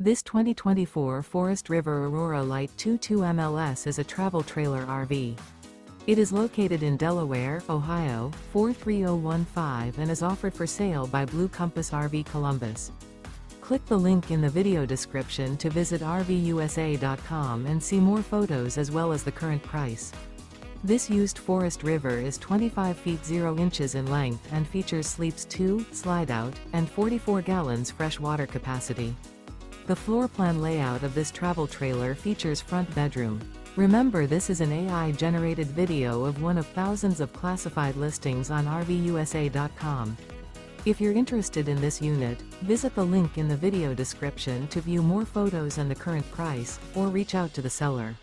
This 2024 Forest River Aurora Light 22 MLS is a travel trailer RV. It is located in Delaware, Ohio, 43015 and is offered for sale by Blue Compass RV Columbus. Click the link in the video description to visit RVUSA.com and see more photos as well as the current price. This used Forest River is 25 feet 0 inches in length and features sleeps 2, Slideout, and 44 gallons fresh water capacity. The floor plan layout of this travel trailer features front bedroom. Remember, this is an AI-generated video of one of thousands of classified listings on RVUSA.com. If you're interested in this unit, visit the link in the video description to view more photos and the current price, or reach out to the seller.